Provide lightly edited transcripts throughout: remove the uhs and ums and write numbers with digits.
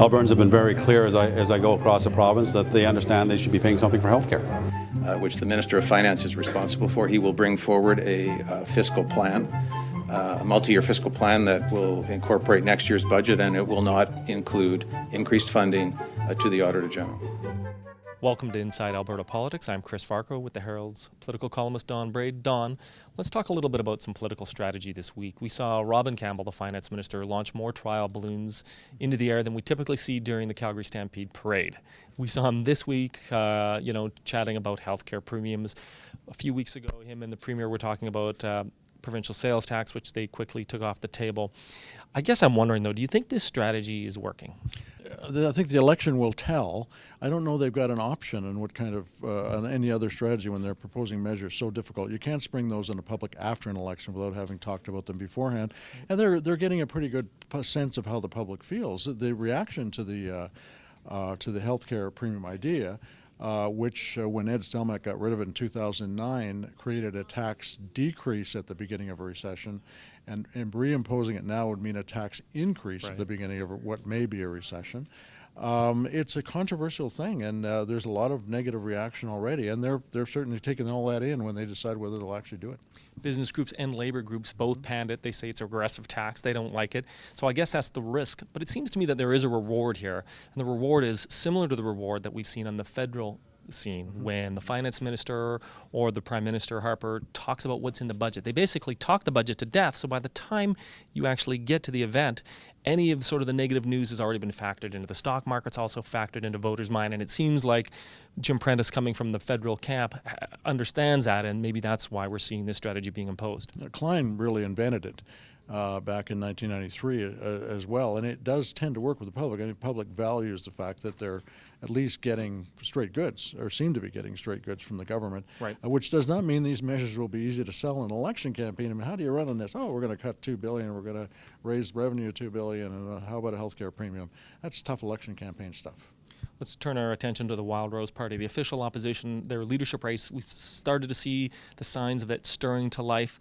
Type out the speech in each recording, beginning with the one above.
Albertans have been very clear as I go across the province that they understand they should be paying something for healthcare. Which the Minister of Finance is responsible for. He will bring forward a fiscal plan, a multi-year fiscal plan that will incorporate next year's budget, and it will not include increased funding to the Auditor General. Welcome to Inside Alberta Politics. I'm Chris Varcoe with the Herald's political columnist Don Braid. Don, let's talk a little bit about some political strategy this week. We saw Robin Campbell, the finance minister, launch more trial balloons into the air than we typically see during the Calgary Stampede Parade. We saw him this week, chatting about healthcare premiums. A few weeks ago, him and the Premier were talking about provincial sales tax, which they quickly took off the table. I guess I'm wondering, though, do you think this strategy is working? I think the election will tell. I don't know they've got an option on what kind of on any other strategy when they're proposing measures so difficult. You can't spring those on the public after an election without having talked about them beforehand. And they're getting a pretty good sense of how the public feels. The reaction to the healthcare premium idea, which when Ed Stelmach got rid of it in 2009, created a tax decrease at the beginning of a recession, and reimposing it now would mean a tax increase at the beginning of what may be a recession. It's a controversial thing, and there's a lot of negative reaction already, and they're certainly taking all that in when they decide whether they'll actually do it. Business groups and labor groups both panned it. They say it's a regressive tax. They don't like it. So I guess that's the risk. But it seems to me that there is a reward here, and the reward is similar to the reward that we've seen on the federal scene when the finance minister or the Prime Minister Harper talks about what's in the budget. They basically talk the budget to death, so by the time you actually get to the event, any of sort of the negative news has already been factored into the stock market's also factored into voters' mind, and it seems like Jim Prentice, coming from the federal camp, understands that, and maybe that's why we're seeing this strategy being imposed. Klein really invented it back in 1993 as well, and it does tend to work with the public. I mean, the public values the fact that they're at least getting straight goods, or seem to be getting straight goods from the government, which does not mean these measures will be easy to sell in an election campaign. I mean, how do you run on this? Oh, we're going to cut $2 billion, we're going to raise revenue $2 billion, and how about a healthcare premium? That's tough election campaign stuff. Let's turn our attention to the Wild Rose Party, the official opposition, their leadership race. We've started to see the signs of it stirring to life.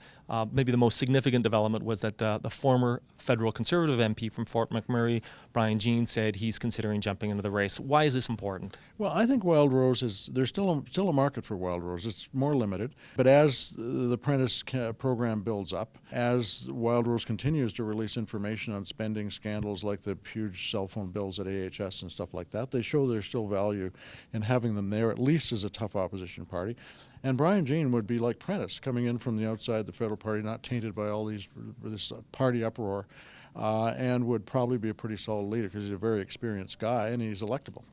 Maybe the most significant development was that the former federal Conservative MP from Fort McMurray, Brian Jean, said he's considering jumping into the race. Why is this important? Well, I think Wild Rose there's still a market for Wild Rose. It's more limited. But as the Apprentice program builds up, as Wild Rose continues to release information on spending scandals like the huge cell phone bills at AHS and stuff like that, they show there's still value in having them there, at least as a tough opposition party. And Brian Jean would be like Prentice, coming in from the outside the federal party, not tainted by all this party uproar, and would probably be a pretty solid leader because he's a very experienced guy and he's electable.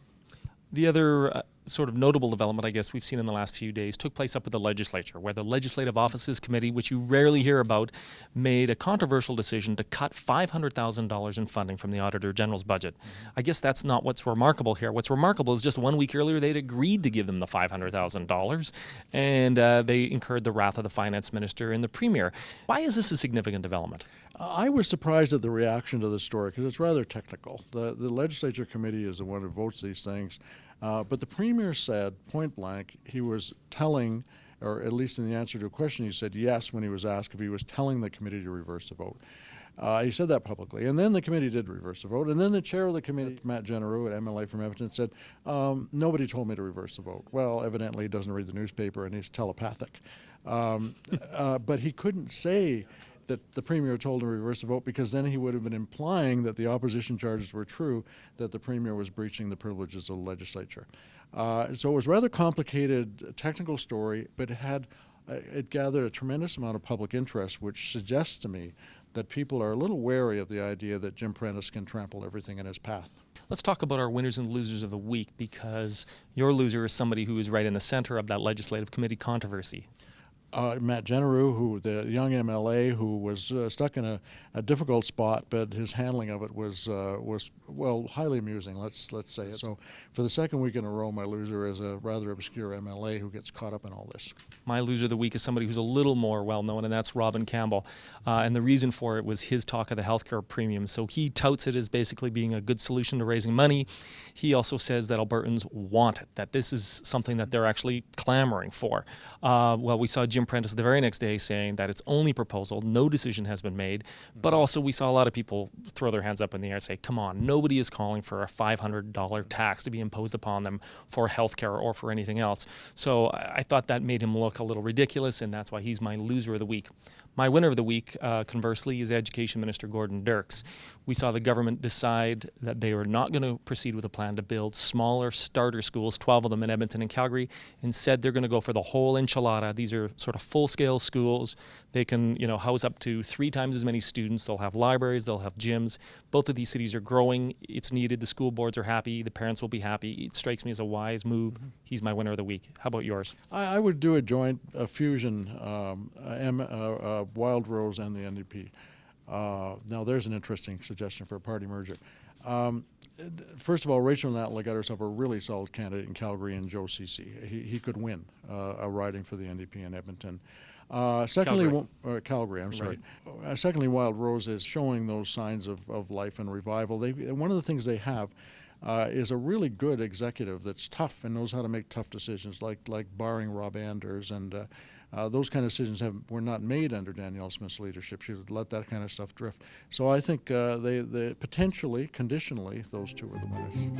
The other sort of notable development, I guess, we've seen in the last few days took place up at the legislature, where the Legislative Offices Committee, which you rarely hear about, made a controversial decision to cut $500,000 in funding from the Auditor General's budget. I guess that's not what's remarkable here. What's remarkable is just 1 week earlier they'd agreed to give them the $500,000, and they incurred the wrath of the Finance Minister and the Premier. Why is this a significant development? I was surprised at the reaction to this story because it's rather technical. The Legislature Committee is the one who votes these things. But the Premier said, point blank, he was telling, or at least in the answer to a question, he said yes when he was asked if he was telling the committee to reverse the vote. He said that publicly. And then the committee did reverse the vote. And then the chair of the committee, Matt Genereux, an MLA from Edmonton, said, nobody told me to reverse the vote. Well, evidently he doesn't read the newspaper and he's telepathic. But he couldn't say that the Premier told him to reverse the vote, because then he would have been implying that the opposition charges were true, that the Premier was breaching the privileges of the legislature. So it was a rather complicated technical story, but it gathered a tremendous amount of public interest, which suggests to me that people are a little wary of the idea that Jim Prentice can trample everything in his path. Let's talk about our winners and losers of the week, because your loser is somebody who is right in the center of that Legislative Committee controversy. Matt Genereux, the young MLA who was stuck in a difficult spot, but his handling of it was highly amusing. Let's say it. So, for the second week in a row, my loser is a rather obscure MLA who gets caught up in all this. My loser of the week is somebody who's a little more well known, and that's Robin Campbell. And the reason for it was his talk of the healthcare premium. So he touts it as basically being a good solution to raising money. He also says that Albertans want it, that this is something that they're actually clamoring for. Well, we saw Jim Jim Prentice the very next day saying that it's only proposal, no decision has been made. But also we saw a lot of people throw their hands up in the air and say, come on, nobody is calling for a $500 tax to be imposed upon them for healthcare or for anything else. So I thought that made him look a little ridiculous, and that's why he's my loser of the week. My winner of the week, conversely, is Education Minister Gordon Dirks. We saw the government decide that they were not going to proceed with a plan to build smaller starter schools, 12 of them in Edmonton and Calgary. Instead, they're going to go for the whole enchilada. These are sort of full-scale schools. They can, house up to 3 times as many students. They'll have libraries. They'll have gyms. Both of these cities are growing. It's needed. The school boards are happy. The parents will be happy. It strikes me as a wise move. He's my winner of the week. How about yours? I would do a joint fusion, Wild Rose and the NDP. Now, there's an interesting suggestion for a party merger. First of all, Rachel Natla got herself a really solid candidate in Calgary and Joe Ceci. He could win a riding for the NDP in Edmonton. Secondly, Calgary, I'm sorry. Right. Secondly, Wild Rose is showing those signs of life and revival. One of the things they have is a really good executive that's tough and knows how to make tough decisions, like barring Rob Anders, and those kind of decisions were not made under Danielle Smith's leadership. She would let that kind of stuff drift. So I think they potentially, conditionally, those two are the winners.